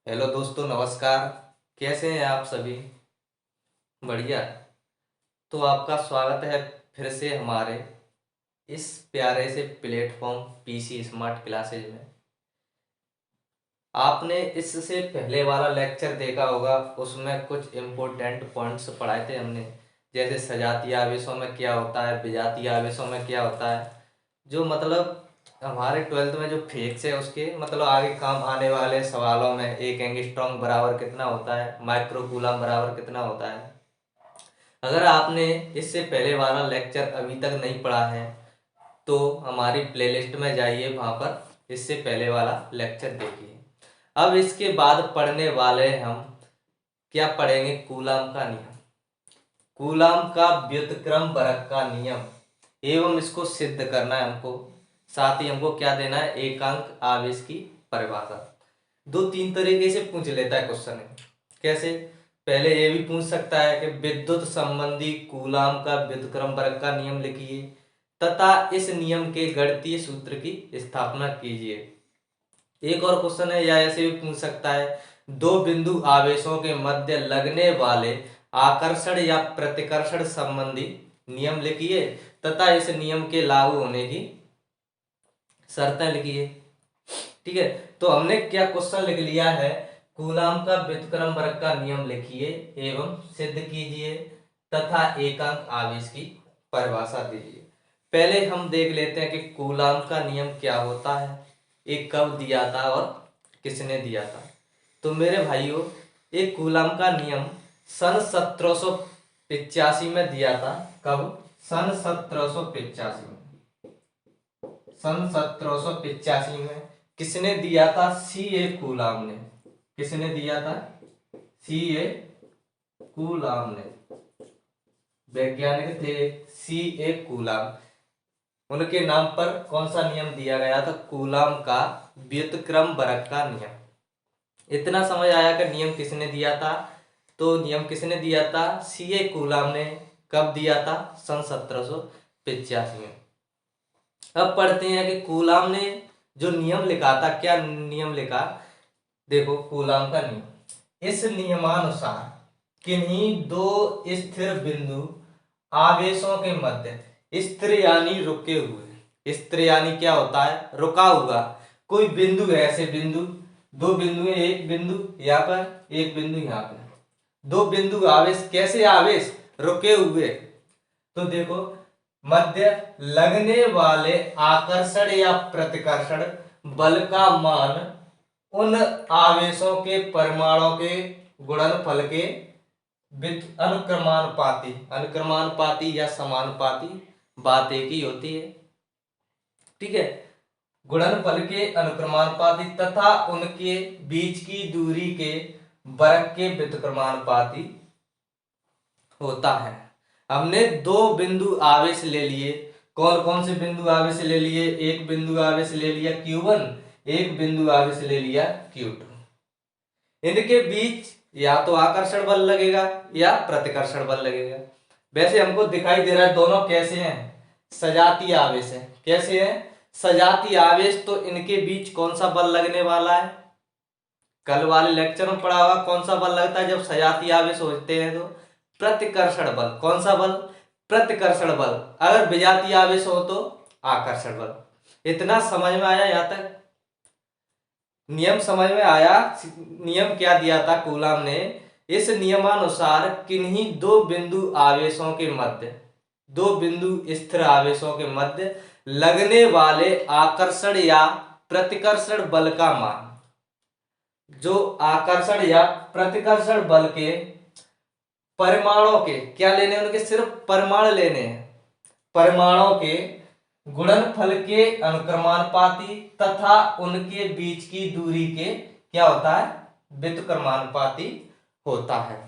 Hello दोस्तों, नमस्कार। कैसे हैं आप सभी? बढ़िया। तो आपका स्वागत है फिर से हमारे इस प्यारे से प्लेटफॉर्म पीसी स्मार्ट क्लासेज में। आपने इससे पहले वाला लेक्चर देखा होगा, उसमें कुछ इम्पोर्टेंट पॉइंट्स पढ़ाए थे हमने। जैसे सजातीय आवेशों में क्या होता है, विजातीय आवेशों में क्या होता है। जो मतलब हमारे 12th में जो फिजिक्स है उसके मतलब आगे काम आने वाले सवालों में एक एंगस्ट्रॉम बराबर कितना होता है, माइक्रो कूलम बराबर कितना होता है। अगर आपने इससे पहले वाला लेक्चर अभी तक नहीं पढ़ा है तो हमारी प्लेलिस्ट में जाइए, वहाँ पर इससे पहले वाला लेक्चर देखिए। अब इसके बाद पढ़ने वाले हम क्या पढ़ेंगे, कूलम का नियम। कूलम का व्युत्क्रम वर्ग का नियम एवं इसको सिद्ध करना है हमको। साथ ही हमको क्या देना है, एकांक आवेश की परिभाषा। दो तीन तरीके से पूछ लेता है क्वेश्चन। कैसे? पहले ये भी पूछ सकता है कि विद्युत संबंधी कूलम का व्युत्क्रम वर्ग का नियम लिखिए तथा इस नियम के गणितीय सूत्र की स्थापना कीजिए। एक और क्वेश्चन है, या ऐसे भी पूछ सकता है, दो बिंदु आवेशों के मध्य लगने वाले आकर्षण या प्रतिकर्षण संबंधी नियम लिखिए तथा इस नियम के लागू होने की शर्तें लिखिए। ठीक है, तो हमने क्या क्वेश्चन लिख लिया है, कूलम का व्युत्क्रम वर्ग का नियम लिखिए एवं सिद्ध कीजिए तथा एकांक आवेश की परिभाषा दीजिए। पहले हम देख लेते हैं कि कूलम का नियम क्या होता है, एक कब दिया था और किसने दिया था। तो मेरे भाइयों, एक कूलम का नियम सन 1785 में दिया था। कब? सन 1785 में। सन 1785 में किसने दिया था? सी ए कूलम ने। किसने दिया था? सी ए कूलम ने। वैज्ञानिक थे सी ए कूलम। उनके नाम पर कौन सा नियम दिया गया था? कूलम का व्युत्क्रम वर्ग का नियम। इतना समझ आया कि नियम किसने दिया था? तो नियम किसने दिया था? सी ए कूलम ने। कब दिया था? सन 1785 में। अब पढ़ते हैं कि कूलम ने जो नियम लिखा था, क्या नियम लिखा। देखो, कूलम का नियम, इस नियमानुसार किन्हीं दो स्थिर बिंदु आवेशों के मध्य, स्थिर यानी रुके हुए, स्थिर यानी क्या होता है? रुका हुआ कोई बिंदु है। ऐसे बिंदु, दो बिंदु है, एक बिंदु यहाँ पर, एक बिंदु यहाँ पर, दो बिंदु आवेश। कैसे आवेश? रुके हुए। तो देखो, मध्य लगने वाले आकर्षण या प्रतिकर्षण बल का मान उन आवेशों के परिमाणों के गुणनफल के अनुक्रमानुपाती, अनुक्रमानुपाती या समानुपाती, बात एक ही होती है। ठीक है, गुणनफल के अनुक्रमानुपाती तथा उनके बीच की दूरी के वर्ग के व्युत्क्रमानुपाती होता है। हमने दो बिंदु आवेश ले लिए। कौन कौन से बिंदु आवेश ले लिए? एक बिंदु आवेश ले लिया Q1, एक बिंदु आवेश ले लिया Q2। इनके बीच या तो आकर्षण बल लगेगा या प्रतिकर्षण बल लगेगा। वैसे हमको दिखाई दे रहा है दोनों कैसे हैं? सजातीय आवेश है। कैसे है? सजातीय आवेश। तो इनके बीच कौन सा बल लगने वाला है? कल वाले लेक्चर में पढ़ा होगा कौन सा बल लगता है जब सजातीय आवेश होते हैं। तो प्रतिकर्षण बल। कौन सा बल? प्रतिकर्षण बल। अगर विजातीय आवेश हो तो आकर्षण बल। इतना समझ में आया? यहां तक नियम समझ में आया? नियम क्या दिया था कूलम ने? इस नियमानुसार किन्हीं दो बिंदु आवेशों के मध्य, दो बिंदु स्थिर आवेशों के मध्य लगने वाले आकर्षण या प्रतिकर्षण बल का मान, जो आकर्षण या प्रतिकर्षण बल के परिमाणों के, क्या लेने? उनके सिर्फ परिमाण लेने हैं। परिमाणों के गुणनफल के अनुक्रमानुपाती तथा उनके बीच की दूरी के क्या होता है? व्युत्क्रमानुपाती होता है।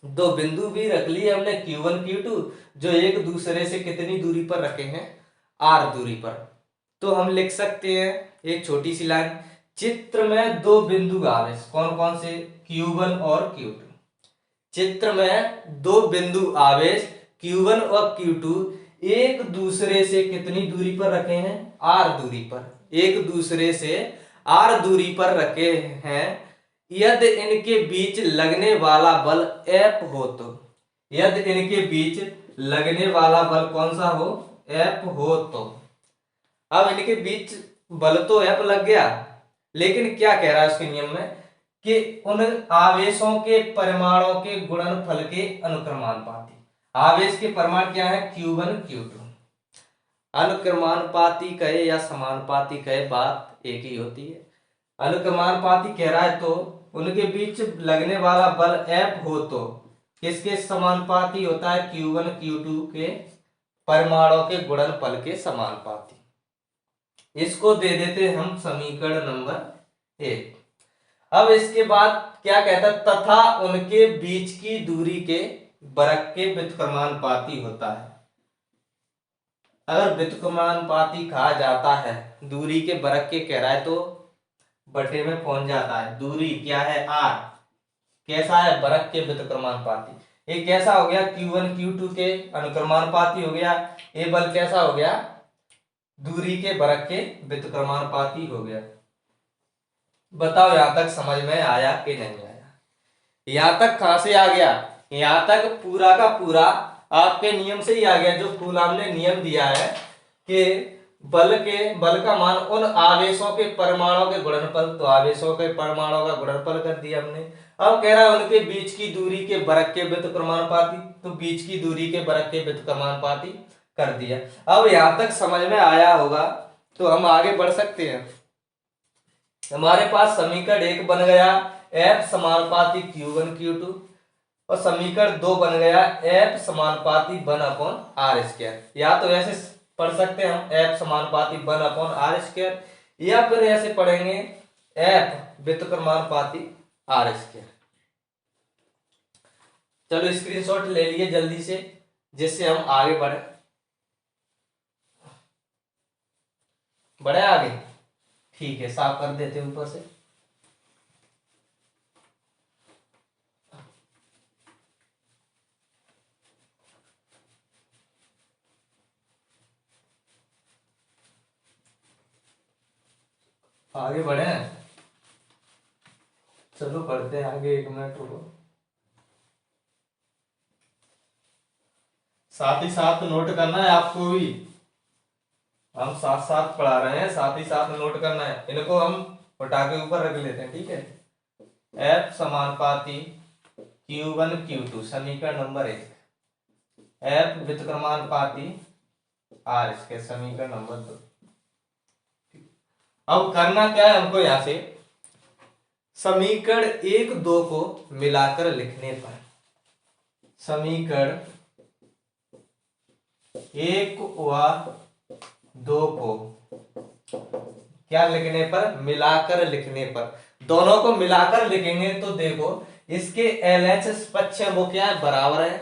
दो बिंदु भी रख लिए हमने Q1 Q2, जो एक दूसरे से कितनी दूरी पर रखे हैं? R दूरी पर। तो हम लिख सकते हैं एक छोटी सी लाइन, चित्र में दो बिंदु आवेश। कौन कौन से? Q1 और Q2। चित्र में दो बिंदु आवेश Q1 और Q2 एक दूसरे से कितनी दूरी पर रखे हैं? R दूरी पर। एक दूसरे से R दूरी पर रखे हैं। यदि इनके बीच लगने वाला बल F हो तो, यदि इनके बीच लगने वाला बल कौन सा हो, F हो तो। अब इनके बीच बल तो F लग गया, लेकिन क्या कह रहा है उसके नियम में कि उन आवेशों के परिमाणों के गुणनफल के अनुक्रमानुपाती। आवेश के परिमाण क्या है, Q1 Q2। अनुक्रमानुपाती कहे या समानुपाती कहे, बात एक ही होती है। अनुक्रमानुपाती कह रहा है तो उनके बीच लगने वाला बल F हो तो किसके समानुपाती होता है, Q1 Q2 के परिमाणों के गुणनफल के समानुपाती। इसको दे देते हम समीकरण नंबर 1। अब इसके बाद क्या कहता है, तथा उनके बीच की दूरी के वर्ग के व्युत्क्रमानुपाती होता है। अगर व्युत्क्रमानुपाती कहा जाता है, दूरी के वर्ग के कह रहा है तो बटे में पहुंच जाता है। दूरी क्या है, r, कैसा है, वर्ग के व्युत्क्रमानुपाती। ये कैसा हो गया, Q1 Q2 के अनुक्रमानुपाती हो गया। ये बल कैसा हो गया, दूरी के वर्ग के व्युत्क्रमानुपाती हो गया। बताओ यहां तक समझ में आया कि नहीं आया? यहां तक कहां से आ गया, यहां तक पूरा का पूरा आपके नियम से ही आ गया, जो कूलॉम ने नियम दिया है कि बल का मान उन आवेशों के परमाणुओं के गुणनफल, तो आवेशों के परमाणुओं का गुणनफल कर दिया हमने। अब कह रहा है उनके बीच की दूरी के वर्ग के व्युत्क्रमानुपाती, तो बीच की दूरी के वर्ग के व्युत्क्रमानुपाती कर दिया। अब यहां तक समझ में आया होगा तो हम आगे बढ़ सकते हैं। हमारे पास समीकरण 1 बन गया F समानुपाती Q1 Q2, और समीकरण 2 बन गया F समानुपाती 1/r²। या तो ऐसे पढ़ सकते हैं हम F समानुपाती 1/r², या फिर ऐसे पढ़ेंगे F व्युत्क्रमानुपाती r²। चलो स्क्रीनशॉट ले लिए जल्दी से, जिससे हम आगे बढ़े आगे। ठीक है, साफ कर देते हैं ऊपर से। आगे बढ़े, चलो पढ़ते हैं आगे, 1 मिनट रुको। साथ ही साथ नोट करना है आपको भी, हम साथ साथ पढ़ा रहे हैं, साथ ही साथ नोट करना है। इनको हम उठा के ऊपर रख लेते हैं, ठीक है। F समानुपाती Q1 Q2 समीकरण नंबर 1, F व्युत्क्रमानुपाती r² समीकरण नंबर 2। अब करना क्या है हमको, यहां से समीकरण 1 2 को मिलाकर लिखने पर, समीकरण 1 व 2 को क्या लिखने पर, मिलाकर लिखने पर। दोनों को मिलाकर लिखेंगे तो देखो इसके LHS पक्ष है वो क्या है, बराबर है,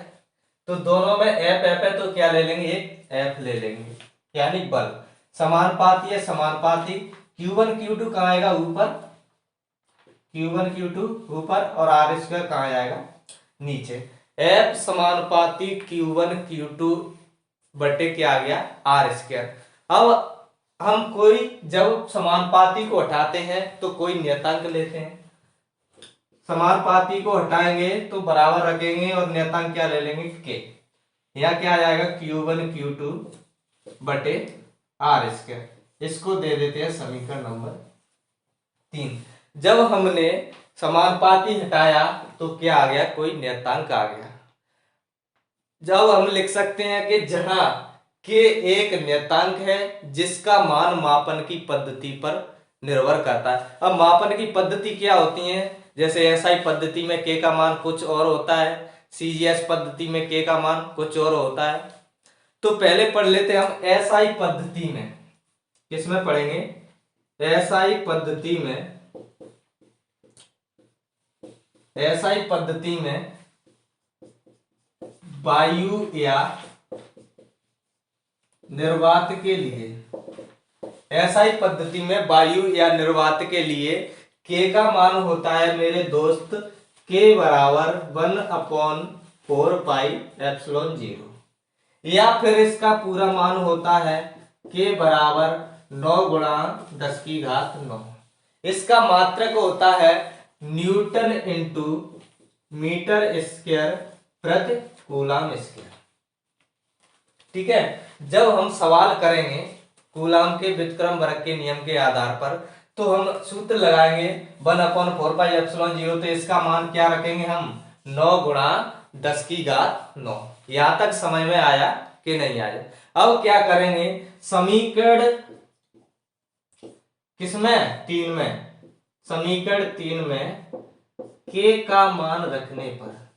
तो दोनों में F F है तो क्या ले लेंगे, एक F ले लेंगे, यानी बल समानुपाती है, समानुपाती Q1 Q2 कहाँ आएगा, ऊपर, Q1 Q2 ऊपर, और r² कहाँ जाएगा, नीचे। F समानुपाती Q1 Q2 बटे क्या आ गया, r²। अब हम कोई जब समानुपाती को हटाते हैं तो कोई नियतांक लेते हैं, समानुपाती को हटाएंगे तो बराबर रखेंगे और नियतांक क्या ले लेंगे, k। यह क्या आ जाएगा, Q1 Q2 बटे r²। इसको दे देते हैं समीकरण नंबर 3। जब हमने समानुपाती हटाया तो क्या आ गया, कोई नियतांक आ गया। जब हम लिख सकते हैं कि जहां के एक नियतांक है जिसका मान मापन की पद्धति पर निर्भर करता है। अब मापन की पद्धति क्या होती है, जैसे SI पद्धति में k का मान कुछ और होता है, CGS पद्धति में k का मान कुछ और होता है। तो पहले पढ़ लेते हैं हम SI पद्धति में, किसमें पढ़ेंगे, SI पद्धति में, SI पद्धति में वायु या निर्वात के लिए, SI पद्धति में वायु या निर्वात के लिए k का मान होता है मेरे दोस्त, k बराबर 1/4 पाई एप्सिलॉन 0, या फिर इसका पूरा मान होता है k बराबर 9 × 10⁹। इसका मात्रक होता है न्यूटन इंटू मीटर स्क्वायर प्रति कूलाम स्क्वायर। ठीक है, जब हम सवाल करेंगे कूलाम के व्युत्क्रम वर्ग के नियम के आधार पर तो हम सूत्र लगाएंगे 1/4πε0। तो इसका मान क्या रखेंगे हम 9 गुणा 10⁻9। यहां तक समझ में आया कि नहीं आया? अब क्या करेंगे, समीकरण किसमें 3 में, समीकरण 3 में k का मान रखने पर,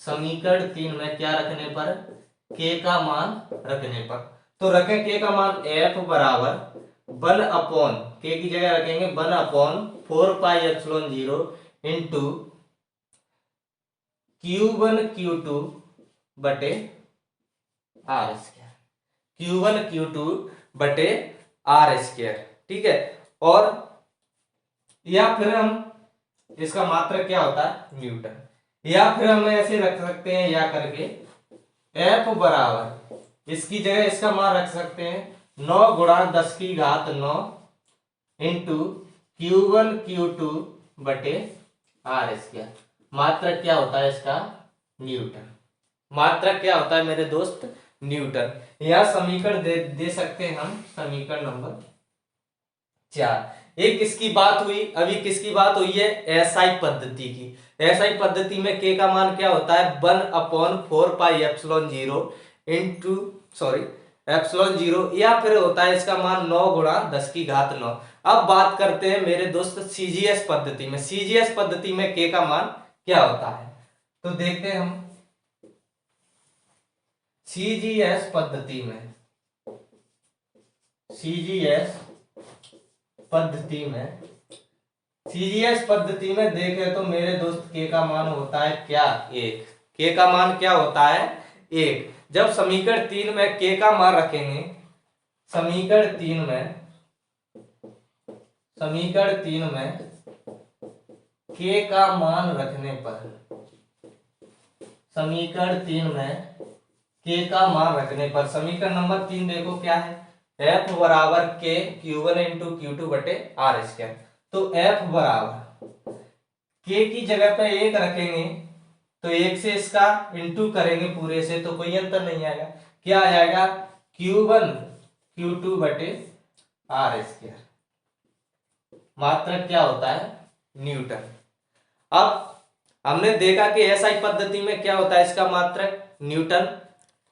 समीकरण 3 में क्या रखने पर, k का मान रखने पर, तो रखें k का मान f बराबर 1 k की जगह रखेंगे 1/4πε0 इंटू Q1 Q2 बटे R स्क्वायर, Q1 Q2 बटे R स्क्वायर। ठीक है, और या फिर हम इसका मात्रक क्या होता है न्यूटन, या फिर हम ऐसे रख सकते हैं या करके F बराबर इसकी जगह इसका मान रख सकते हैं 9 गुणा 10⁻9 इंटू Q1 Q2 बटे R स्क्वायर। मात्रक क्या होता है इसका न्यूटन, मात्रक क्या होता है मेरे दोस्त न्यूटन। यह समीकरण दे सकते हैं हम, समीकरण नंबर 4। एक किसकी बात हुई, अभी किसकी बात हुई है, एसआई पद्धति की। एसआई पद्धति में k का मान क्या होता है 1/4πε0 इंटू ε0, या फिर होता है इसका मान 9 गुणा 10⁻9। अब बात करते हैं मेरे दोस्त सीजीएस पद्धति में। सीजीएस पद्धति में k का मान क्या होता है, तो देखते हैं हम सीजीएस पद्धति में, सीजीएस पद्धति में, सीजीएस पद्धति में देखें तो मेरे दोस्त k का मान होता है क्या 1, k का मान क्या होता है 1। जब समीकरण 3 में k का मान रखेंगे, समीकरण 3 में, समीकरण 3 में k का मान रखने पर, समीकरण 3 में k का मान रखने पर, समीकरण नंबर 3 देखो क्या है, f बराबर k Q1 इंटू Q2 बटे R स्क्वायर। तो f बराबर k की जगह पे 1 रखेंगे तो 1 से इसका इंटू करेंगे पूरे से तो कोई अंतर नहीं आएगा, क्या आ जाएगा Q1 Q2 बटे R स्क्वायर। मात्रक क्या होता है न्यूटन। अब हमने देखा कि एसआई पद्धति में क्या होता है इसका मात्रक न्यूटन,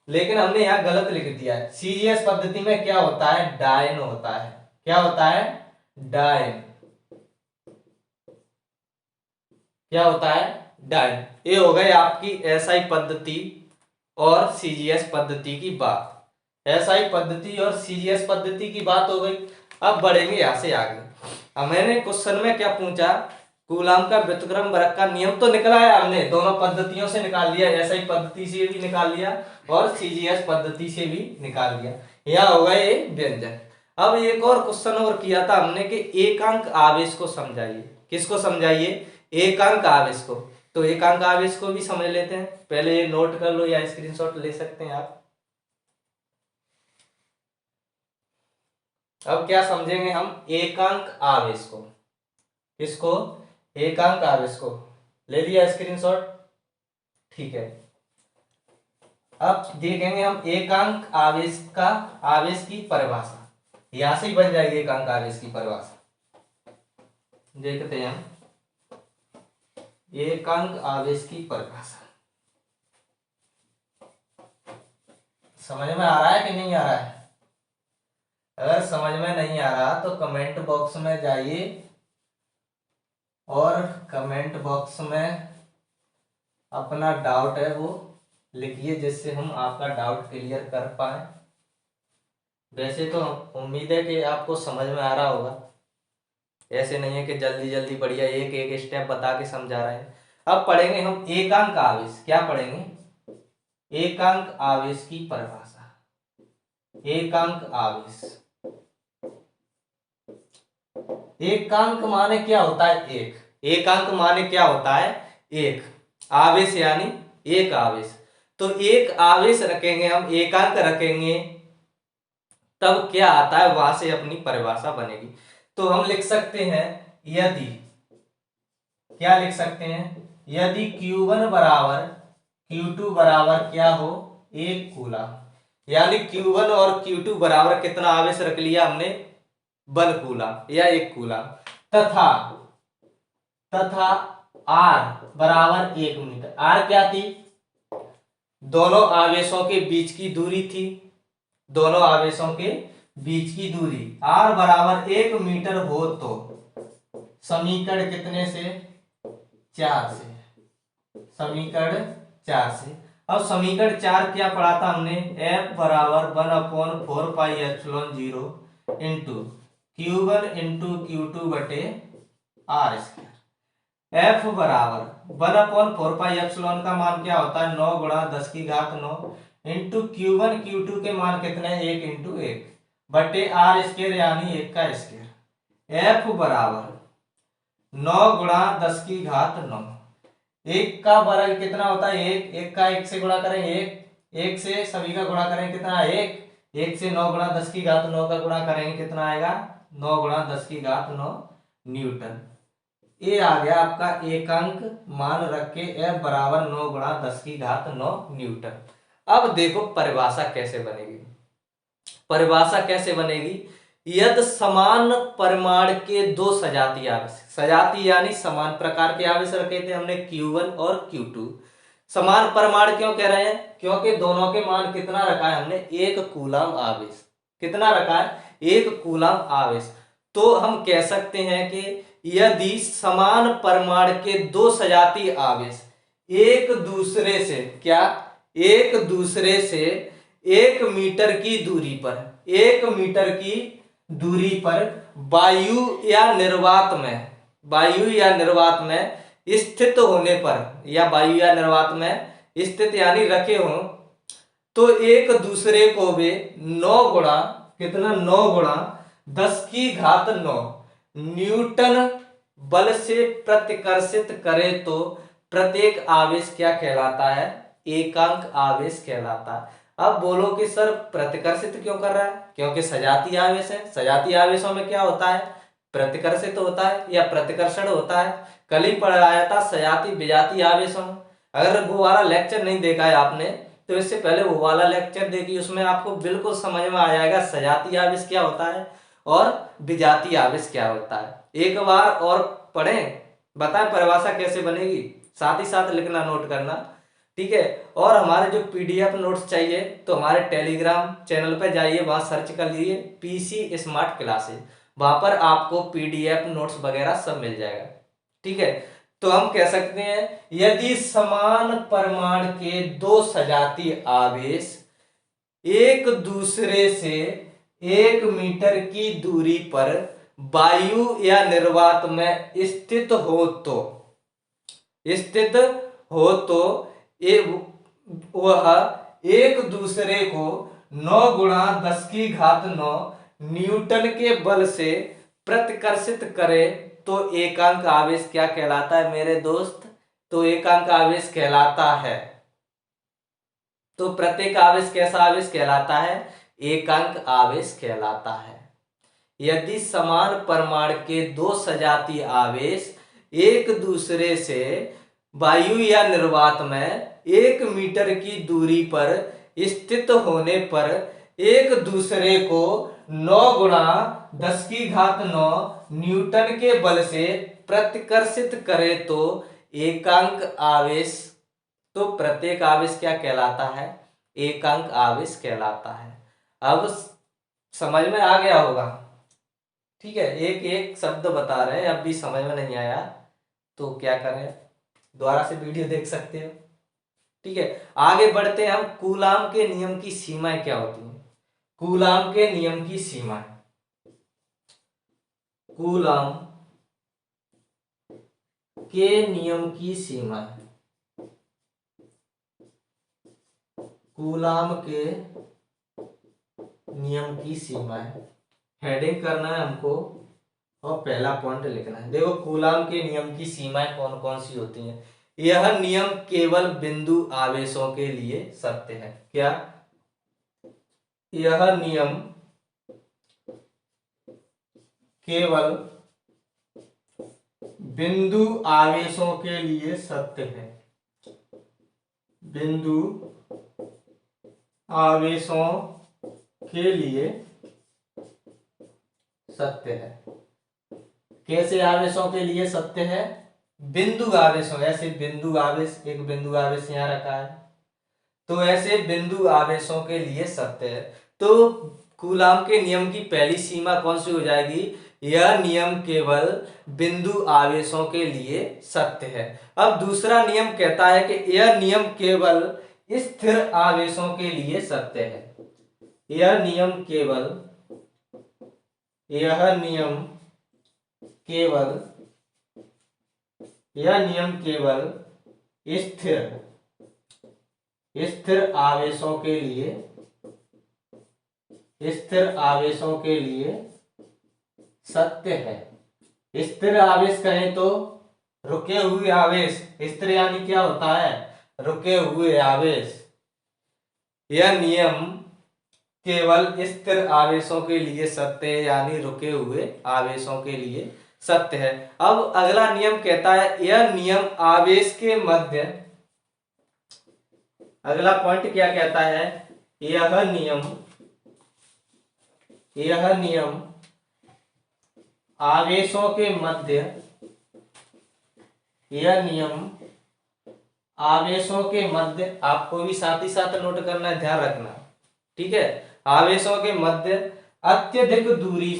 लेकिन हमने यहां गलत लिख दिया है। सीजीएस पद्धति में क्या होता है डायन होता है, क्या होता है डायन, क्या होता है डायन। ये हो गई आपकी एसआई पद्धति और सीजीएस पद्धति की बात, एसआई पद्धति और सीजीएस पद्धति की बात हो गई। अब बढ़ेंगे यहां से आगे। अब मैंने क्वेश्चन में क्या पूछा, कूलाम का व्युत्क्रम वर्ग का नियम तो निकला है, हमने दोनों पद्धतियों से निकाल लिया, एसआई पद्धति से भी निकाल लिया और सीजीएस पद्धति से भी निकाल लिया। यह होगा ये व्यंजक। अब एक और क्वेश्चन और किया था हमने कि एकांक आवेश को समझाइए। किसको समझाइए, एकांक आवेश को। तो एकांक आवेश को भी समझ लेते हैं, पहले ये नोट कर लो या स्क्रीनशॉट ले सकते हैं आप। अब क्या समझेंगे हम एकांक आवेश को, किसको एकांक आवेश को। ले लिया स्क्रीनशॉट, ठीक है। अब देखेंगे हम एकांक आवेश का, आवेश की परिभाषा यहां से ही बन जाएगी एकांक आवेश की परिभाषा। देखते हैं हम एकांक आवेश की परिभाषा, समझ में आ रहा है कि नहीं आ रहा है? अगर समझ में नहीं आ रहा तो कमेंट बॉक्स में जाइए और कमेंट बॉक्स में अपना डाउट है वो लिखिए, जिससे हम आपका डाउट क्लियर कर पाए। वैसे तो उम्मीद है कि आपको समझ में आ रहा होगा, ऐसे नहीं है कि जल्दी जल्दी बढ़िया एक एक स्टेप बता के समझा रहे हैं। अब पढ़ेंगे हम एकांक आवेश, क्या पढ़ेंगे एकांक आवेश की परिभाषा। एकांक आवेश, एकांक माने क्या होता है एक, एकांक माने क्या होता है एक, आवेश यानी एक आवेश। तो एक आवेश रखेंगे हम, एकांक रखेंगे, तब क्या आता है वहां से अपनी परिभाषा बनेगी। तो हम लिख सकते हैं यदि क्या लिख सकते हैं, यदि Q1 बराबर Q2 बराबर क्या हो, 1 कूलम, यानी Q1 और Q2 बराबर कितना आवेश रख लिया हमने, 1 कूलम या 1 कूलम, तथा तथा R बराबर 1 मीटर। R क्या थी, दोनों आवेशों के बीच की दूरी थी, दोनों आवेशों के बीच की दूरी R बराबर 1 मीटर हो तो समीकरण कितने से, 4 से, समीकरण 4 से। अब समीकरण 4 क्या पढ़ा था हमने, F बराबर 1/4 pi epsilon 0 into Q1 into Q2 बटे R स्क्वायर। F बराबर 1/4 पाई एप्सिलॉन का मान क्या होता है, 9 गुणा 10 की घात 9 इंटू Q1 Q2 के मान कितने हैं, 1 इंटू 1 बटे R स्क्वायर यानी 1 का स्क्वायर। F बराबर 9 गुणा 10 की घात 9, 1 का वर्ग कितना होता है, 1, 1 का 1 से गुणा करें 1, 1 से सभी का गुणा करें कितना, 1, 1 से 9 गुणा 10 की घात 9 का गुणा करेंगे कितना आएगा, 9 गुणा 10 की घात 9 न्यूटन। ये आ गया आपका एकांक मान रख के F बराबर 9 गुणा 10 की घात 9 न्यूटन। अब देखो परिभाषा कैसे बनेगी, परिभाषा कैसे बनेगी, यदि समान परिमाण के दो सजातीय आवेश, सजातीय यानी समान प्रकार के आवेश रखे थे हमने Q1 और Q2। समान परिमाण क्यों कह रहे हैं, क्योंकि दोनों के मान कितना रखा है हमने, 1 कूलम आवेश, कितना रखा है, 1 कूलम आवेश। तो हम कह सकते हैं कि यदि समान परिमाण के दो सजातीय आवेश एक दूसरे से क्या, एक दूसरे से 1 मीटर की दूरी पर, 1 मीटर की दूरी पर वायु या निर्वात में, वायु या निर्वात में स्थित होने पर, या वायु या निर्वात में स्थित यानी रखे हो, तो एक दूसरे को वे 9 गुणा कितना, 9 गुणा 10 की घात 9 न्यूटन बल से प्रतिकर्षित करे तो प्रत्येक आवेश क्या कहलाता है, एकांक आवेश कहलाता है। अब बोलो कि सर प्रतिकर्षित क्यों कर रहा है, क्योंकि सजातीय आवेश है, सजातीय आवेशों में क्या होता है, प्रतिकर्षित होता है या प्रतिकर्षण होता है। कल ही पढ़ाया था सजातीय विजातीय आवेशों में, अगर वो वाला लेक्चर नहीं देखा है आपने तो इससे पहले वो वाला लेक्चर देखिए, उसमें आपको बिल्कुल समझ में आ जाएगा सजातीय आवेश क्या होता है और विजातीय आवेश क्या होता है। एक बार और पढ़ें, बताएं परिभाषा कैसे बनेगी, साथ ही साथ लिखना, नोट करना, ठीक है। और हमारे जो पीडीएफ नोट्स चाहिए तो हमारे टेलीग्राम चैनल पर जाइए, वहां सर्च कर लीजिए पीसी स्मार्ट क्लासेस, वहां पर आपको पीडीएफ नोट्स वगैरह सब मिल जाएगा, ठीक है। तो हम कह सकते हैं यदि समान परिमाण के दो सजातीय आवेश एक दूसरे से 1 मीटर की दूरी पर वायु या निर्वात में स्थित हो तो, स्थित हो तो वह एक दूसरे को 9 गुणा 10 की घात 9 न्यूटन के बल से प्रतिकर्षित करे तो एकांक आवेश क्या कहलाता है मेरे दोस्त, तो एकांक आवेश कहलाता है। तो प्रत्येक आवेश कैसा आवेश कहलाता है, एकांक आवेश कहलाता है। यदि समान परिमाण के दो सजातीय आवेश एक दूसरे से वायु या निर्वात में 1 मीटर की दूरी पर स्थित होने पर एक दूसरे को 9 गुणा 10 की घात 9 न्यूटन के बल से प्रतिकर्षित करे तो एकांक आवेश, तो प्रत्येक आवेश क्या कहलाता है, एकांक आवेश कहलाता है। अब समझ में आ गया होगा, ठीक है। एक एक शब्द बता रहे हैं, अब भी समझ में नहीं आया तो क्या करें, दोबारा से वीडियो देख सकते हो, ठीक है। आगे बढ़ते हैं हम, कूलाम के नियम की सीमाएं क्या होती हैं, कूलाम के नियम की सीमाएं, कूलाम के नियम की सीमाएं, कूलाम के नियम की सीमाएं, हेडिंग करना है हमको और पहला पॉइंट लिखना है। देखो कूलाम के नियम की सीमाएं कौन कौन सी होती हैं। यह नियम केवल बिंदु आवेशों के लिए सत्य है, क्या, यह नियम केवल बिंदु आवेशों के लिए सत्य है। बिंदु आवेशों के लिए सत्य है। कैसे आवेशों के लिए सत्य है? बिंदु आवेशों, ऐसे बिंदु आवेश, एक बिंदु आवेश यहां रखा है, तो ऐसे बिंदु आवेशों के लिए सत्य है। तो कूलाम के नियम की पहली सीमा कौन सी हो जाएगी? यह नियम केवल बिंदु आवेशों के लिए सत्य है। अब दूसरा नियम कहता है कि यह नियम केवल स्थिर आवेशों के लिए सत्य है। यह नियम केवल स्थिर आवेशों के लिए सत्य है। स्थिर आवेश कहें तो रुके हुए आवेश, स्थिर यानी क्या होता है? रुके हुए आवेश। यह नियम केवल स्थिर आवेशों के लिए सत्य है, यानी रुके हुए आवेशों के लिए सत्य है। अब अगला नियम कहता है यह नियम आवेश के मध्य, अगला पॉइंट क्या कहता है? यह नियम आवेशों के मध्य, यह नियम आवेशों के मध्य, आपको भी साथ ही साथ नोट करना है, ध्यान रखना, ठीक है। आवेशों के मध्य अत्यधिक दूरी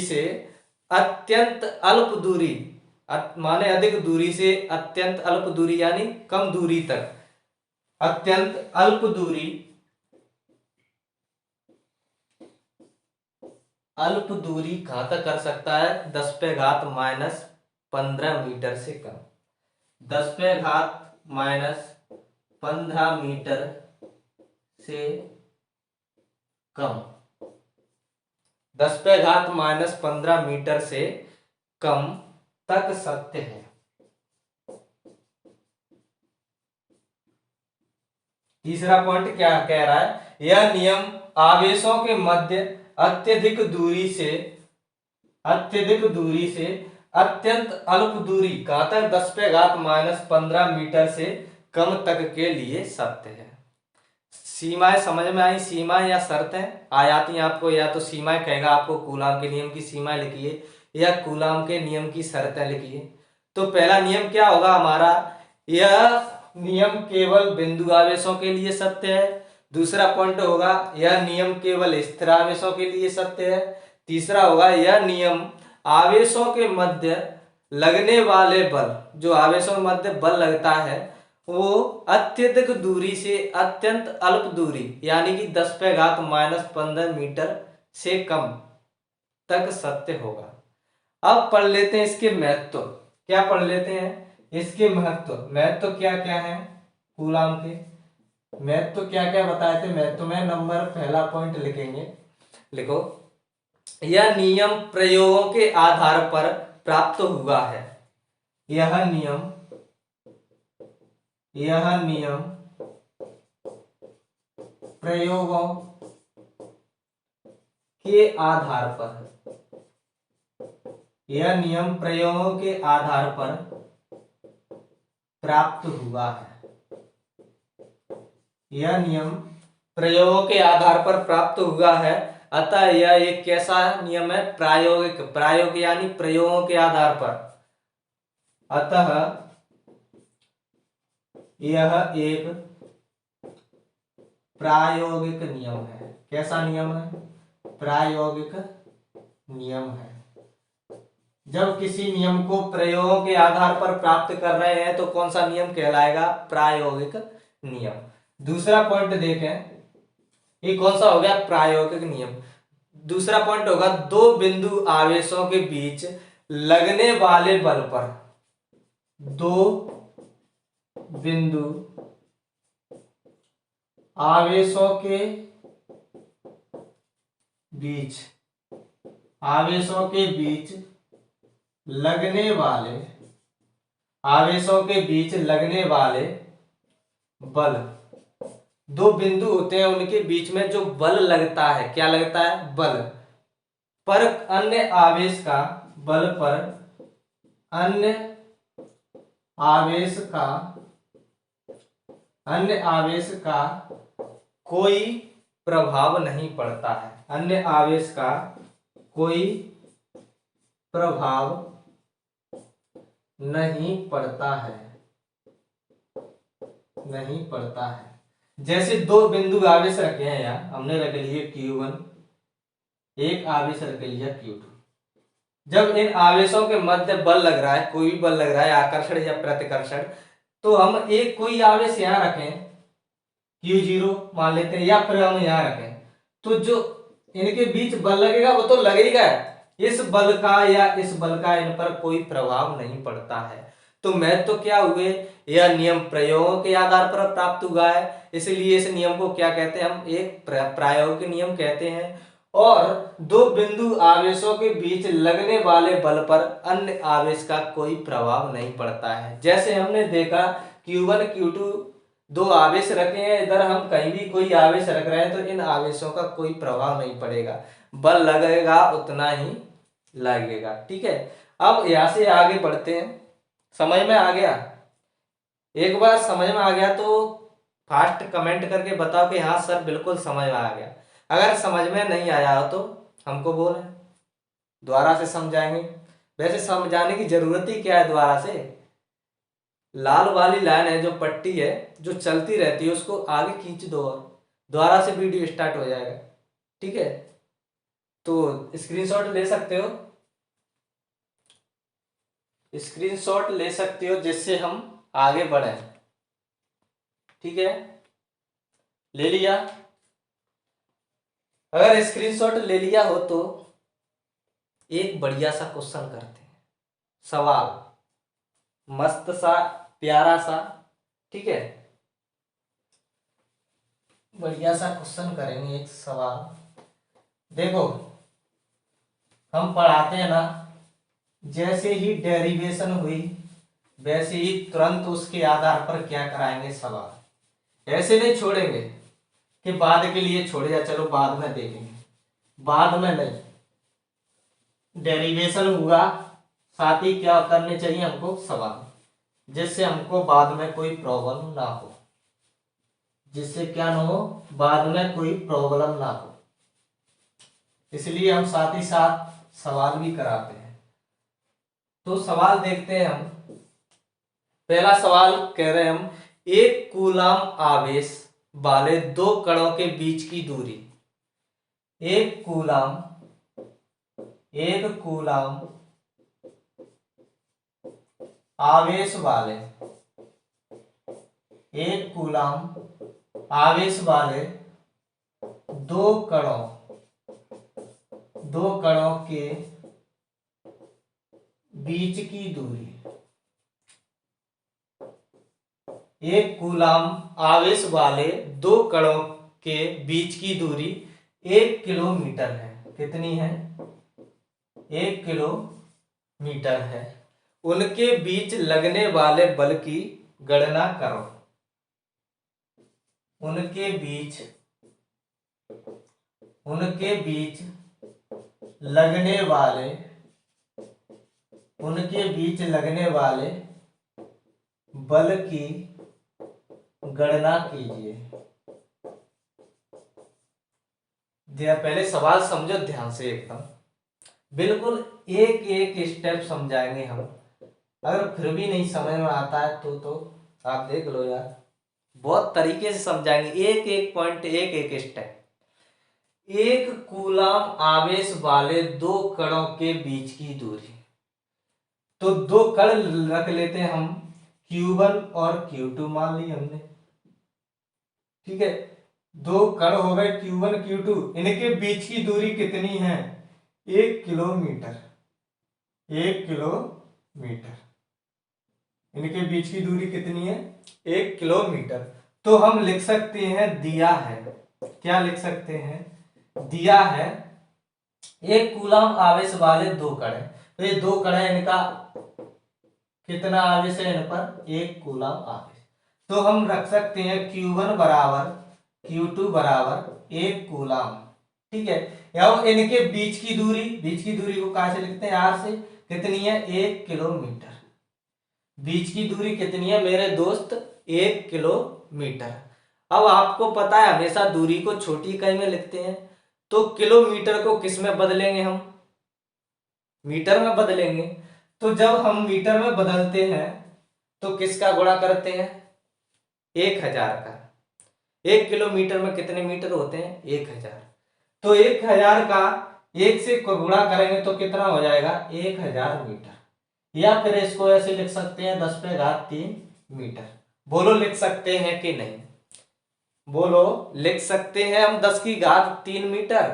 से अत्यंत अल्प दूरी, माने अधिक दूरी से अत्यंत अल्प दूरी यानी कम दूरी तक, अत्यंत अल्प दूरी कहां तक कर सकता है? 10⁻⁻15 मीटर से कम। 10⁻⁻15 मीटर से कम, 10⁻⁻15 मीटर से कम तक सत्य है। तीसरा पॉइंट क्या कह रहा है? यह नियम आवेशों के मध्य अत्यधिक दूरी से अत्यंत अल्प दूरी कहां तक? 10⁻⁻15 मीटर से कम तक के लिए सत्य है। सीमाएं समझ में आई? सीमाएं या शर्तें आ जाती हैं आपको, या तो सीमाएं कहेगा आपको कूलाम के नियम की सीमाएं लिखिए, या कूलाम के नियम की शर्तें लिखिए। तो पहला नियम क्या होगा हमारा? यह नियम केवल बिंदु आवेशों के लिए सत्य है। दूसरा पॉइंट होगा यह नियम केवल स्थिर आवेशों के लिए सत्य है। तीसरा होगा यह नियम आवेशों के मध्य लगने वाले बल, जो आवेशों के मध्य बल लगता है वो अत्यधिक दूरी से अत्यंत अल्प दूरी यानी कि 10⁻⁻15 मीटर से कम तक सत्य होगा। अब पढ़ लेते हैं इसके महत्व। क्या पढ़ लेते हैं? इसके महत्व क्या क्या है? कूलाम के महत्व क्या क्या बताए थे? महत्व में नंबर पहला पॉइंट लिखेंगे, लिखो, यह नियम प्रयोगों के आधार पर प्राप्त हुआ है। यह नियम प्रयोगों के आधार पर, यह नियम प्रयोगों के आधार पर प्राप्त हुआ है। यह नियम प्रयोगों के आधार पर प्राप्त हुआ है, अतः यह एक कैसा नियम है? प्रायोगिक यानी प्रयोगों के आधार पर, अतः यह एक प्रायोगिक नियम है। कैसा नियम है? प्रायोगिक नियम है। जब किसी नियम को प्रयोगों के आधार पर प्राप्त कर रहे हैं तो कौन सा नियम कहलाएगा? प्रायोगिक नियम। दूसरा पॉइंट देखें, ये कौन सा हो गया? प्रायोगिक नियम। दूसरा पॉइंट होगा दो बिंदु आवेशों के बीच लगने वाले बल पर, दो बिंदु आवेशों के बीच लगने वाले बल, दो बिंदु होते हैं उनके बीच में जो बल लगता है, क्या लगता है, बल, पर अन्य आवेश का, बल पर अन्य आवेश का, अन्य आवेश का कोई प्रभाव नहीं पड़ता है, अन्य आवेश का कोई प्रभाव नहीं पड़ता है, नहीं पड़ता है। जैसे दो बिंदु आवेश रखे हैं, यहाँ हमने रख लिए Q1, एक आवेश रख लिया Q2। जब इन आवेशों के मध्य बल लग रहा है, कोई भी बल लग रहा है, आकर्षण या प्रतिकर्षण, तो हम एक कोई आवेश यहाँ रखें Q0 मान लेते हैं, या फिर हम यहाँ रखें, तो जो इनके बीच बल लगेगा वो तो लगेगा, इस बल का या इस बल का इन पर कोई प्रभाव नहीं पड़ता है। तो महत्व तो क्या हुए, यह नियम प्रयोगों के आधार पर प्राप्त हुआ है, इसलिए इस नियम को क्या कहते हैं, हम एक प्रायोगिक नियम कहते हैं। और दो बिंदु आवेशों के बीच लगने वाले बल पर अन्य आवेश का कोई प्रभाव नहीं पड़ता है। जैसे हमने देखा Q1 Q2 दो आवेश रखे हैं, इधर हम कहीं भी कोई आवेश रख रहे हैं तो इन आवेशों का कोई प्रभाव नहीं पड़ेगा, बल लगेगा उतना ही लगेगा। ठीक है, अब यहां से आगे बढ़ते हैं। समझ में आ गया? एक बार समझ में आ गया तो फास्ट कमेंट करके बताओ कि हाँ सर बिल्कुल समझ में आ गया। अगर समझ में नहीं आया हो तो हमको बोलें, दोबारा से समझाएंगे। वैसे समझाने की जरूरत ही क्या है, दोबारा से लाल वाली लाइन है जो पट्टी है जो चलती रहती है उसको आगे खींच दो और दोबारा से वीडियो स्टार्ट हो जाएगा। ठीक है, तो स्क्रीनशॉट ले सकते हो, स्क्रीनशॉट ले सकते हो जिससे हम आगे बढ़े। ठीक है, ले लिया? अगर स्क्रीनशॉट ले लिया हो तो एक बढ़िया सा क्वेश्चन करते हैं, सवाल मस्त सा प्यारा सा। ठीक है, बढ़िया सा क्वेश्चन करेंगे, एक सवाल। देखो हम पढ़ाते हैं ना, जैसे ही डेरिवेशन हुई वैसे ही तुरंत उसके आधार पर क्या कराएंगे, सवाल। ऐसे नहीं छोड़ेंगे कि बाद के लिए छोड़े या चलो बाद में देखेंगे, बाद में नहीं, डेरिवेशन हुआ साथ ही क्या करने चाहिए हमको, सवाल, जिससे हमको बाद में कोई प्रॉब्लम ना हो, जिससे क्या ना हो, बाद में कोई प्रॉब्लम ना हो, इसलिए हम साथ ही साथ सवाल भी कराते हैं। तो सवाल देखते हैं हम। पहला सवाल कह रहे हैं हम, एक कूलाम आवेश वाले दो कणों के बीच की दूरी, एक कूलाम आवेश वाले, एक कूलाम आवेश वाले दो कणों के बीच की दूरी, एक कूलाम आवेश वाले दो कणों के बीच की दूरी 1 किलोमीटर है। कितनी है? 1 किलोमीटर है। उनके बीच लगने वाले बल की गणना करो। उनके बीच लगने वाले बल की गणना कीजिए। पहले सवाल समझो ध्यान से, एकदम बिल्कुल एक एक स्टेप समझाएंगे हम। अगर फिर भी नहीं समझ में आता है तो आप देख लो यार, बहुत तरीके से समझाएंगे, एक एक पॉइंट, एक एक स्टेप। एक कूलाम आवेश वाले दो कणों के बीच की दूरी, तो दो कण रख लेते हैं हम, Q1 और Q2 मान ली हमने। ठीक है, दो कण हो गए Q1 Q2, इनके बीच की दूरी कितनी है? 1 किलोमीटर। 1 किलोमीटर, इनके बीच की दूरी कितनी है? 1 किलोमीटर। तो हम लिख सकते हैं दिया है, क्या लिख सकते हैं? दिया है एक कूलाम आवेश वाले दो कण है, तो ये दो कण है, इनका कितना आवेश है इन पर? 1 कूलाम आवेश। तो हम रख सकते हैं Q1 बराबर Q2 बराबर 1 कूलाम। ठीक है, या इनके बीच की दूरी को कहा से लिखते हैं, R से, कितनी है 1 किलोमीटर। बीच की दूरी कितनी है मेरे दोस्त, 1 किलोमीटर। अब आपको पता है हमेशा दूरी को छोटी इकाई में लिखते हैं, तो किलोमीटर को किस में बदलेंगे हम, मीटर में बदलेंगे। तो जब हम मीटर में बदलते हैं तो किसका गुणा करते हैं, 1000 का। 1 किलोमीटर में कितने मीटर होते हैं, 1000। तो 1000 का 1 से गुणा करेंगे तो कितना हो जाएगा, 1000 मीटर। या फिर इसको ऐसे लिख सकते हैं 10⁻³ मीटर। बोलो लिख सकते हैं कि नहीं, बोलो लिख सकते हैं हम 10⁻³ मीटर,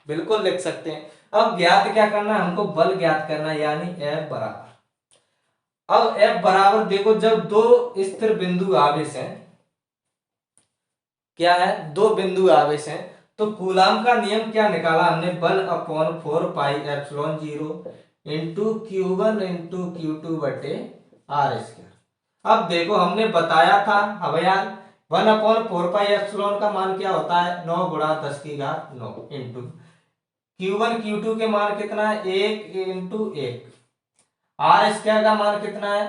बिल्कुल लिख सकते हैं। अब ज्ञात क्या करना है हमको, बल ज्ञात करना है, यानी F बराबर। अब F बराबर देखो, जब दो स्थिर बिंदु आवेश हैं, क्या है, दो बिंदु आवेश हैं, तो कूलाम का नियम क्या निकाला हमने, बल upon 4πε0 into Q1 into Q2 बटे R²। अब देखो हमने बताया था हवयान 1/4πε का मान क्या होता है, 9 गुणा 10⁹ इंटू Q1 Q2 के मान कितना है, 1 इंटू 1। R² का मान कितना है,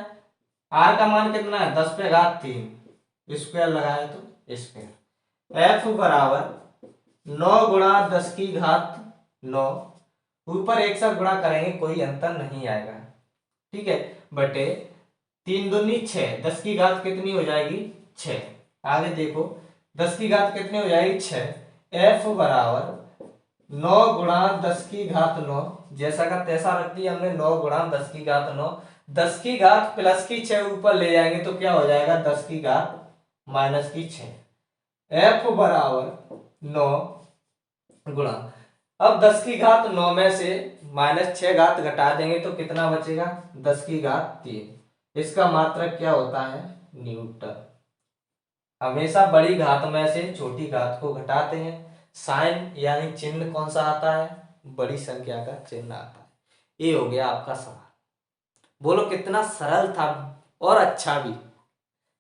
R का मान कितना है 10⁻³ स्क्वायर लगाए तो स्क्वायर। F बराबर 9 गुणा 10⁹ ऊपर एक साथ गुणा करेंगे कोई अंतर नहीं आएगा, ठीक है, बटे 3 दूनी 6, 10 की घात कितनी हो जाएगी 6। आगे देखो 10 की घात कितनी हो जाएगी 6। F बराबर 9 गुणा 10⁹ जैसा का तैसा रख दिया हमने, 9 गुणा 10⁹ 10 की घात प्लस की 6 ऊपर ले जाएंगे तो क्या हो जाएगा 10 की घात माइनस की 6। F बराबर 9 गुणा, अब 10 की घात 9 में से माइनस 6 घात घटा देंगे तो कितना बचेगा 10 की घात 3। इसका मात्रक क्या होता है, न्यूटन। हमेशा बड़ी घात में से छोटी घात को घटाते हैं, साइन यानी चिन्ह कौन सा आता है, बड़ी संख्या का चिन्ह आता है। ये हो गया आपका सवाल। बोलो कितना सरल था और अच्छा भी,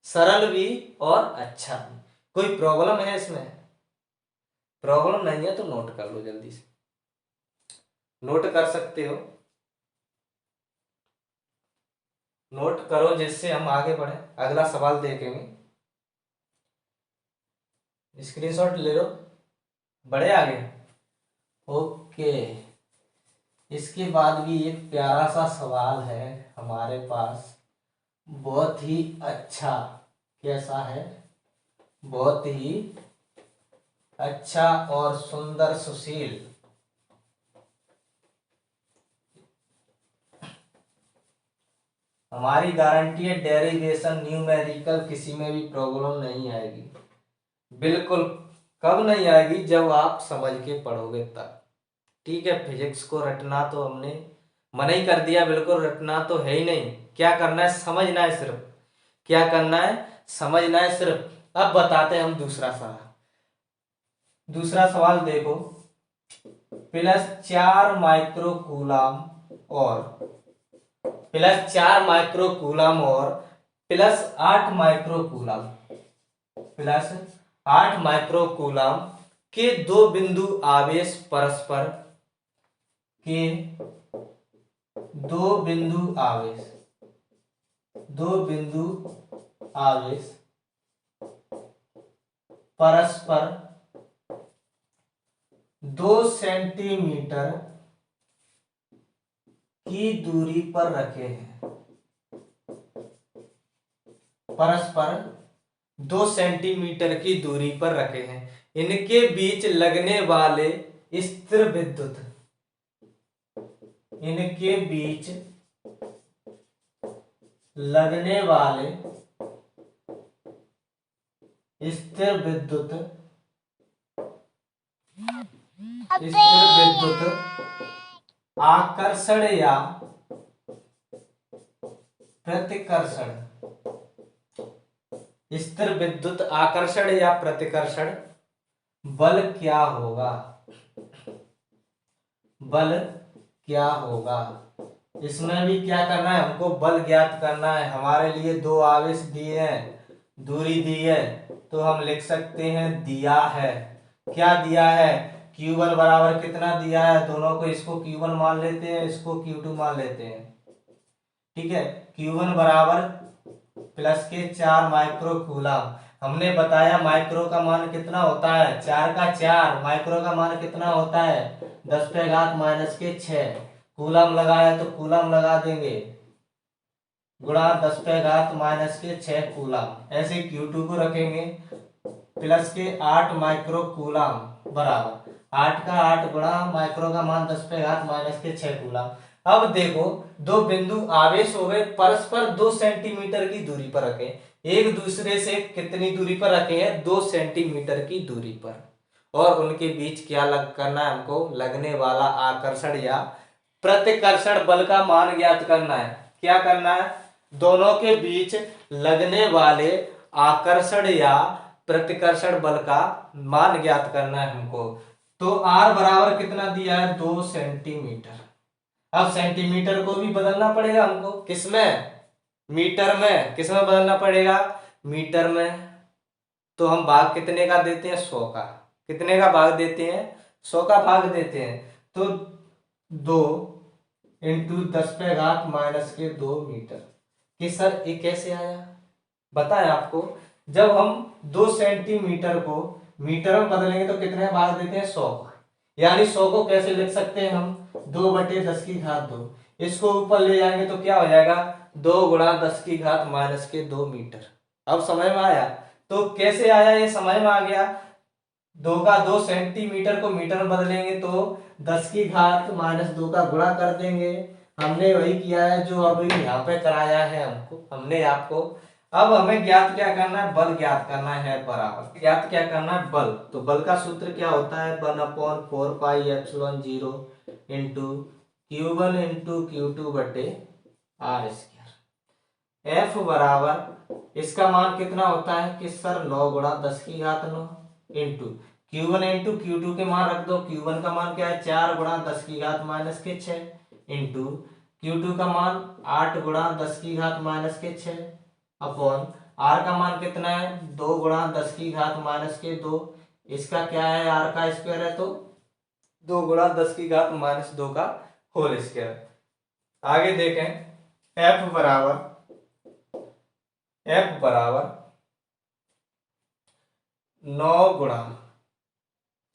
सरल भी और अच्छा भी। कोई प्रॉब्लम है इसमें, प्रॉब्लम नहीं है तो नोट कर लो, जल्दी से नोट कर सकते हो, नोट करो जिससे हम आगे बढ़े, अगला सवाल देखेंगे। स्क्रीनशॉट ले लो, बढ़े आगे। ओके, इसके बाद भी एक प्यारा सा सवाल है हमारे पास, बहुत ही अच्छा, कैसा है, बहुत ही अच्छा और सुंदर सुशील। हमारी गारंटी है डेरिवेशन न्यूमेरिकल किसी में भी प्रॉब्लम नहीं आएगी, बिल्कुल। कब नहीं आएगी, जब आप समझ के पढ़ोगे तब, ठीक है। फिजिक्स को रटना तो हमने मना ही कर दिया, बिल्कुल रटना तो है ही नहीं। क्या करना है, समझना है सिर्फ, क्या करना है, समझना है सिर्फ। अब बताते हैं हम दूसरा सवाल। दूसरा सवाल देखो, +4 माइक्रो कूलाम और +4 माइक्रो कूलाम और +8 माइक्रो कूलाम, +8 माइक्रो कूलाम के दो बिंदु आवेश परस्पर के दो बिंदु आवेश परस्पर 2 सेंटीमीटर की दूरी पर रखे हैं, परस्पर 2 सेंटीमीटर की दूरी पर रखे हैं। इनके बीच लगने वाले स्थिर विद्युत, इनके बीच लगने वाले स्थिर विद्युत आकर्षण या प्रतिकर्षण, स्थिर विद्युत आकर्षण या प्रतिकर्षण बल क्या होगा, बल क्या होगा। इसमें भी क्या करना है हमको, बल ज्ञात करना है। हमारे लिए दो आवेश दिए हैं, दूरी दी है, तो हम लिख सकते हैं दिया है। क्या दिया है? Q1 बराबर कितना दिया है, दोनों को, इसको Q1 मान लेते हैं, इसको Q2 मान लेते हैं। ठीक है, Q1 बराबर प्लस के 4 माइक्रो कूलम। हमने बताया माइक्रो का मान कितना होता है, 4 का 4। माइक्रो का मान कितना होता है, 10 पे घात माइनस के 6। कूलम लगाया तो कूलम लगा देंगे, गुणा 10 पे घात माइनस के 6 कूलम। ऐसे Q2 को रखेंगे प्लस के 8 माइक्रो कूलम बराबर 8 का 8 गुणा माइक्रो का मान 10 पे घात माइनस के 6 कूलम। अब देखो, दो बिंदु आवेश हो गए, परस्पर 2 सेंटीमीटर की दूरी पर रखे, एक दूसरे से कितनी दूरी पर रखे हैं, 2 सेंटीमीटर की दूरी पर, और उनके बीच क्या करना है हमको, लगने वाला आकर्षण या प्रतिकर्षण बल का मान ज्ञात करना है। क्या करना है, दोनों के बीच लगने वाले आकर्षण या प्रतिकर्षण बल का मान ज्ञात करना है हमको। तो R बराबर कितना दिया है, 2 सेंटीमीटर। अब सेंटीमीटर को भी बदलना पड़ेगा हमको, किसमें, मीटर में। किसमें बदलना पड़ेगा, मीटर में। तो हम भाग कितने का देते हैं, 100 का। कितने का भाग देते हैं, 100 का भाग देते हैं। तो 2 इंटू 10 पे घात माइनस के 2 मीटर। कि सर ये कैसे आया, बताएं आपको। जब हम 2 सेंटीमीटर को मीटर में बदलेंगे तो कितने भाग देते हैं, 100 का। यानी 100 को कैसे लिख सकते हैं हम, 2/10 की घात 2। इसको ऊपर ले जाएंगे तो क्या हो जाएगा, 2 गुणा 10 की घात माइनस के 2 मीटर। अब समझ में आया, तो कैसे आया, ये समझ में आ गया। 2 सेंटीमीटर को मीटर में बदलेंगे तो 10 की घात माइनस 2 का गुणा कर देंगे। हमने वही किया है जो अभी यहाँ पे कराया है हमको, हमने आपको। अब हमें ज्ञात क्या करना है, बल ज्ञात करना है, बराबर ज्ञात क्या करना है, बल। तो बल का सूत्र क्या होता है, 1/4 pi epsilon 0 into Q1 into Q2 बटे R स्क्वायर। F बराबर, इसका मान कितना होता है कि सर 9 गुणा 10 की घात 9 इंटू Q1 इंटू Q2 के मान रख दो। Q1 का मान क्या है, 4 गुणा 10 की घात माइनस के 6 इंटू Q2 का मान 8 गुणा 10 की घात माइनस के 6 अपॉन R का मान कितना है, 2 गुणा 10 की घात माइनस के 2। इसका क्या है, R का स्क्वायर है तो 2 गुणा 10 की घात माइनस 2 का होल स्क्वायर। आगे देखें, F बराबर 9 गुणा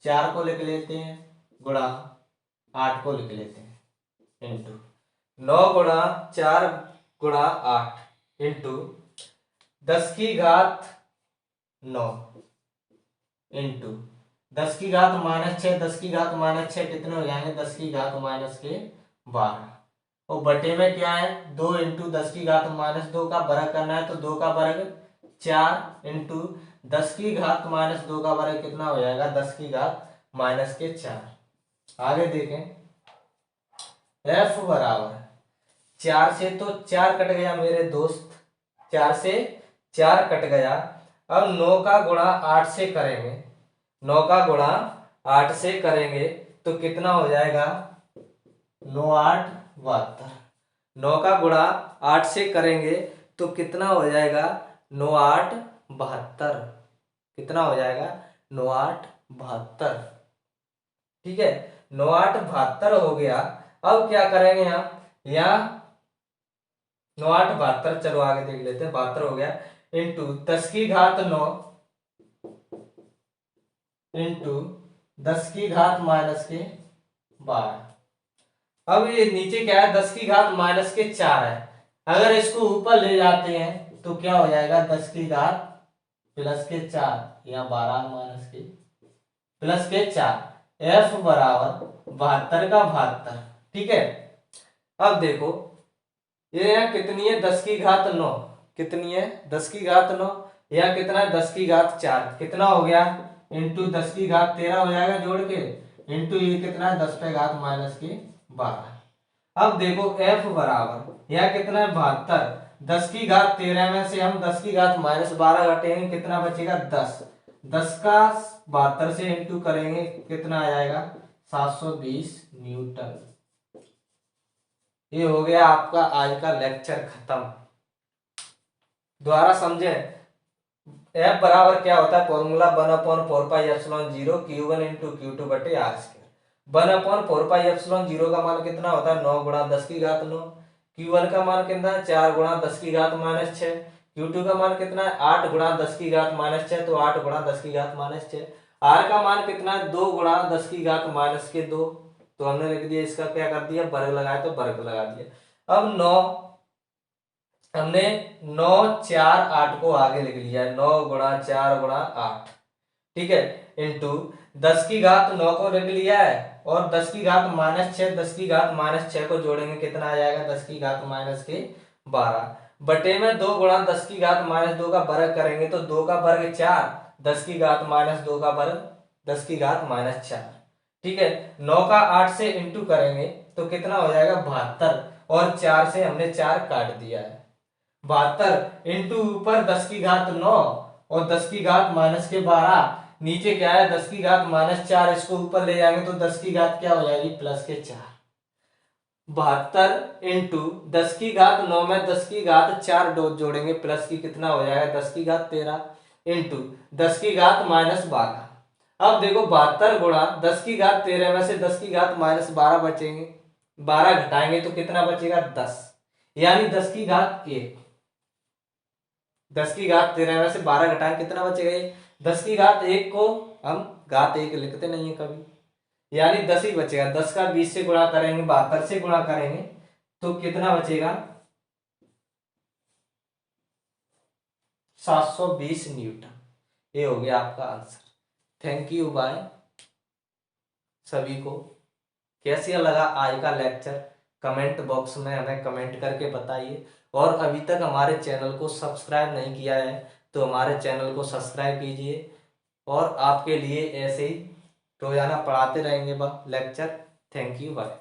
4 को लिख लेते हैं, गुणा 8 को लिख लेते हैं, इंटू 9 गुणा 4 गुणा 8 इंटू 10 की घात 9 इंटू 10 की घात माइनस 6। 10 की घात माइनस 6 कितने हो जाएंगे, 10 की घात माइनस के 12। और बटे में क्या है, 2 इंटू 10 की घात माइनस 2 का वर्ग करना है, तो 2 का वर्ग 4 इंटू 10 की घात माइनस 2 का वर्ग कितना हो जाएगा, 10 की घात माइनस के 4। आगे देखें, F बराबर 4 से तो 4 कट गया मेरे दोस्त, 4 से 4 कट गया। अब 9 का गुणा 8 से करेंगे, 9 का गुणा 8 से करेंगे तो कितना हो जाएगा, 9 8 72। 9 का गुणा 8 से करेंगे तो कितना हो जाएगा, 9 8 72। कितना हो जाएगा, 9 8 72। ठीक है, 9 8 72 हो गया। अब क्या करेंगे हम, यहाँ 9 8 72, चलो आगे देख लेते हैं। 72 हो गया इंटू 10 की घात 9 इंटू 10 की घात माइनस के 12। अब ये नीचे क्या है, 10 की घात माइनस के 4 है। अगर इसको ऊपर ले जाते हैं तो क्या हो जाएगा, 10 की घात प्लस के 4 या 12 माइनस के प्लस के 4। F बराबर 72 का 72। ठीक है, अब देखो ये यहाँ कितनी है, 10 की घात 9। कितनी है, 10 की घात 9। या कितना है, 10 की घात 4। कितना हो गया, इंटू 10 की घात 13 हो जाएगा जोड़ के, इंटू ये कितना है, 10 पे घात माइनस के 12। अब देखो F बराबर यह कितना है, 72। 10 की घात 13 में से हम 10 की घात माइनस 12 घटेंगे, कितना बचेगा, 10। 10 का 72 से इंटू करेंगे, कितना आ जाएगा, 720 न्यूटन। ये हो गया आपका आज का लेक्चर खत्म। दोबारा समझे, एफ बराबर क्या होता है फॉर्मूला 1/4πε0 Q1 × Q2 बटे आर स्क्वायर। 1/4πε0 का मान कितना होता है 9 × 10⁻9। Q1 का मान कितना है 4 × 10⁻−6। Q2 का मान कितना है 8 × 10⁻6 तो 8 × 10⁻6। आर का मान कितना है 2 × 10⁻2 तो हमने लिख दिया इसका क्या कर दिया वर्ग लगाया तो वर्ग लगा दिया। अब 9 हमने 9 4 8 को आगे लिख लिया है 9 × 4 × 8 ठीक है इंटू 10⁻9 को लिख लिया है और 10⁻6 10⁻6 को जोड़ेंगे कितना आ जाएगा 10⁻12 बटे में 2 × 10⁻2 का वर्ग करेंगे तो 2 का वर्ग 4 10⁻2 का वर्ग 10⁻4 ठीक है 9 का 8 से इंटू करेंगे तो कितना हो जाएगा 72 और 4 से हमने 4 काट दिया है 72 इंटू ऊपर 10⁻9 और 10⁻12 नीचे क्या है 10⁻4 इसको ऊपर ले जाएंगे तो 10 की घात क्या हो जाएगी +4 72 इंटू 10⁻9 में 10⁻4 जोड़ेंगे प्लस की कितना हो जाएगा 10⁻13 इंटू 10⁻12 अब देखो 72 गुणा 10⁻13 में से 10⁻12 बचेंगे 12 घटाएंगे तो कितना बचेगा 10 यानी 10⁻1 10⁻13 में से 12 घटाएं कितना बचेगा 10⁻1 को हम घात 1 लिखते नहीं है कभी यानी 10 ही बचेगा 10 का 20 से गुणा करेंगे 72 से गुणा करेंगे तो कितना बचेगा 720 न्यूटन। ये हो गया आपका आंसर। थैंक यू बाय सभी को। कैसा लगा आज का लेक्चर कमेंट बॉक्स में हमें कमेंट करके बताइए और अभी तक हमारे चैनल को सब्सक्राइब नहीं किया है तो हमारे चैनल को सब्सक्राइब कीजिए और आपके लिए ऐसे ही रोजाना पढ़ाते रहेंगे लेक्चर। Thank you bye.